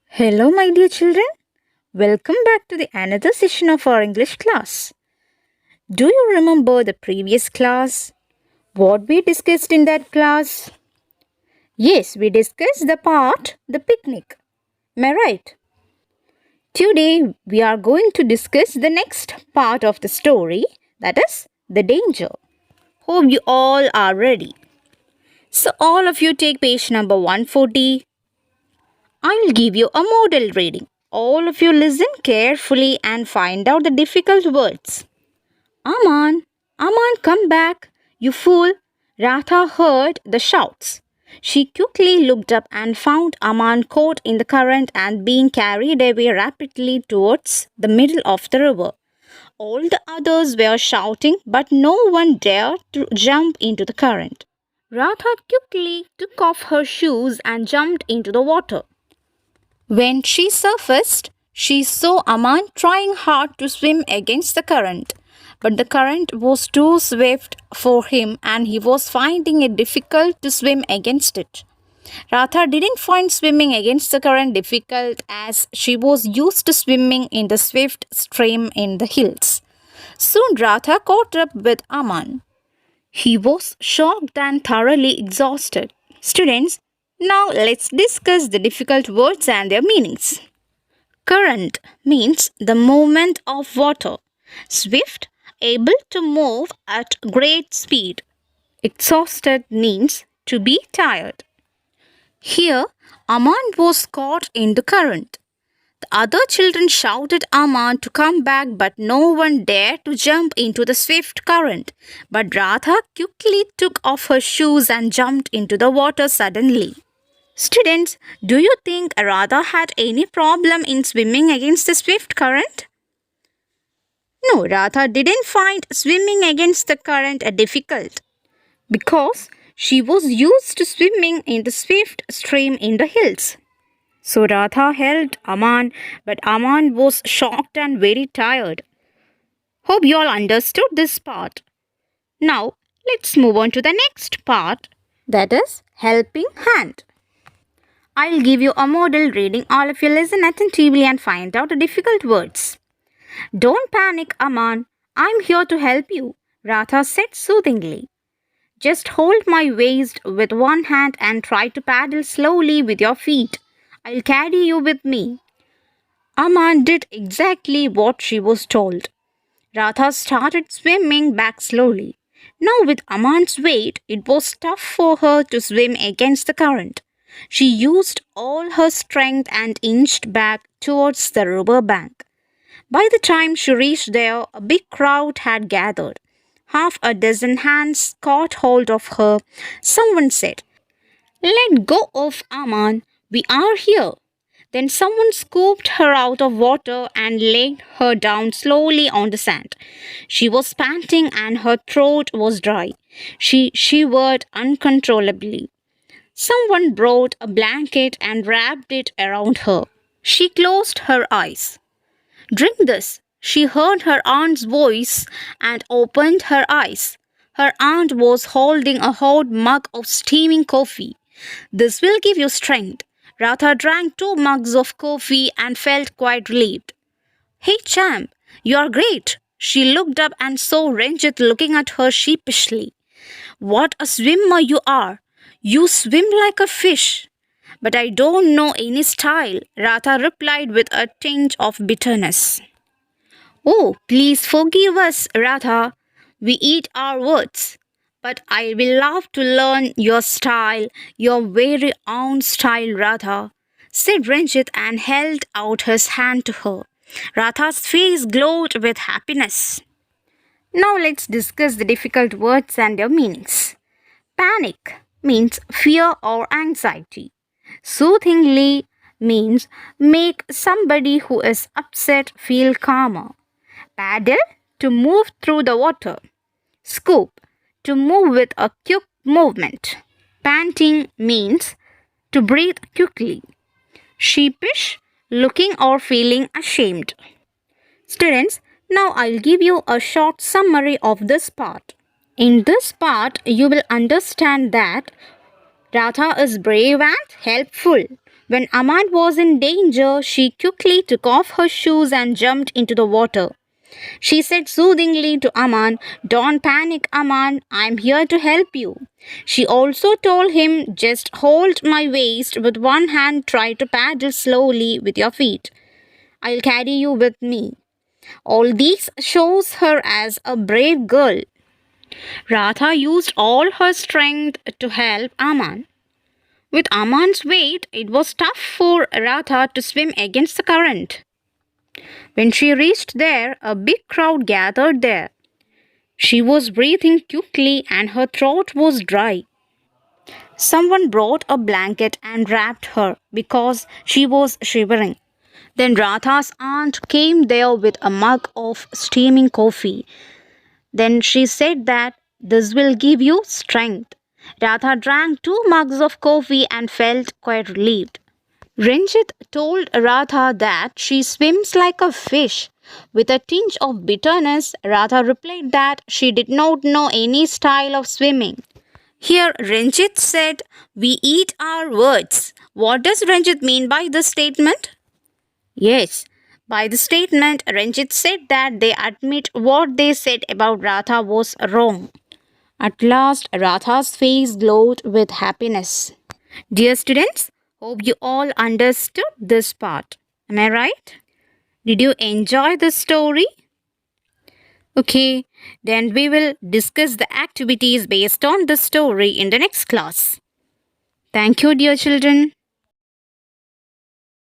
Hello, my dear children. Welcome back to the another session of our English class. Do you remember the previous class? What we discussed in that class? Yes, we discussed the picnic. Am I right? Today we are going to discuss the next part of the story, that is the danger. Hope you all are ready. So all of you take page number 140. I'll give you a model reading. All of you listen carefully and find out the difficult words. Aman, Aman, come back, you fool! Ratha heard the shouts. She quickly looked up and found Aman caught in the current and being carried away rapidly towards the middle of the river. All the others were shouting, but no one dared to jump into the current. Ratha quickly took off her shoes and jumped into the water. When she surfaced, she saw Aman trying hard to swim against the current, but the current was too swift for him and he was finding it difficult to swim against it. Ratha didn't find swimming against the current difficult as she was used to swimming in the swift stream in the hills. Soon Ratha caught up with Aman. He was shocked and thoroughly exhausted. Students, now let's discuss the difficult words and their meanings. Current means the movement of water. Swift, able to move at great speed. Exhausted means to be tired. Here, Aman was caught in the current. The other children shouted Aman to come back, but no one dared to jump into the swift current. But Radha quickly took off her shoes and jumped into the water suddenly. Students, do you think Radha had any problem in swimming against the swift current? No, Radha didn't find swimming against the current difficult because she was used to swimming in the swift stream in the hills. So Radha helped Aman, but Aman was shocked and very tired. Hope you all understood this part. Now, let's move on to the next part, that is helping hand. I'll give you a model reading. All of you listen attentively and find out the difficult words. Don't panic, Aman. I'm here to help you, Radha said soothingly. Just hold my waist with one hand and try to paddle slowly with your feet. I'll carry you with me. Aman did exactly what she was told. Radha started swimming back slowly. Now with Aman's weight, it was tough for her to swim against the current. She used all her strength and inched back towards the river bank. By the time she reached there, a big crowd had gathered. Half a dozen hands caught hold of her. Someone said, "Let go of Aman. We are here." Then someone scooped her out of water and laid her down slowly on the sand. She was panting and her throat was dry. She shivered uncontrollably. Someone brought a blanket and wrapped it around her. She closed her eyes. "Drink this." She heard her aunt's voice and opened her eyes. Her aunt was holding a hot mug of steaming coffee. "This will give you strength." Radha drank 2 mugs of coffee and felt quite relieved. "Hey, champ, you're great." She looked up and saw Ranjit looking at her sheepishly. "What a swimmer you are. You swim like a fish." "But I don't know any style," Radha replied with a tinge of bitterness. "Oh, please forgive us, Radha. We eat our words. But I will love to learn your style, your very own style, Radha," said Ranjit and held out his hand to her. Radha's face glowed with happiness. Now let's discuss the difficult words and their meanings. Panic means fear or anxiety. Soothingly means make somebody who is upset feel calmer. Paddle, to move through the water. Scoop, to move with a quick movement. Panting means to breathe quickly. Sheepish, looking or feeling ashamed. Students, now I'll give you a short summary of this part. In this part, you will understand that Radha is brave and helpful. When Aman was in danger, she quickly took off her shoes and jumped into the water. She said soothingly to Aman, "Don't panic, Aman, I'm here to help you." She also told him, "Just hold my waist with one hand, try to paddle slowly with your feet. I'll carry you with me." All these shows her as a brave girl. Radha used all her strength to help Aman. With Aman's weight, it was tough for Radha to swim against the current. When she reached there, a big crowd gathered there. She was breathing quickly and her throat was dry. Someone brought a blanket and wrapped her because she was shivering. Then Radha's aunt came there with a mug of steaming coffee. Then she said that this will give you strength. Radha drank 2 mugs of coffee and felt quite relieved. Ranjit told Radha that she swims like a fish. With a tinge of bitterness, Radha replied that she did not know any style of swimming. Here, Ranjit said, "We eat our words." What does Ranjit mean by this statement? Yes, by the statement, Ranjit said that they admit what they said about Radha was wrong. At last, Radha's face glowed with happiness. Dear students, hope you all understood this part. Am I right? Did you enjoy the story? Okay, then we will discuss the activities based on the story in the next class. Thank you, dear children.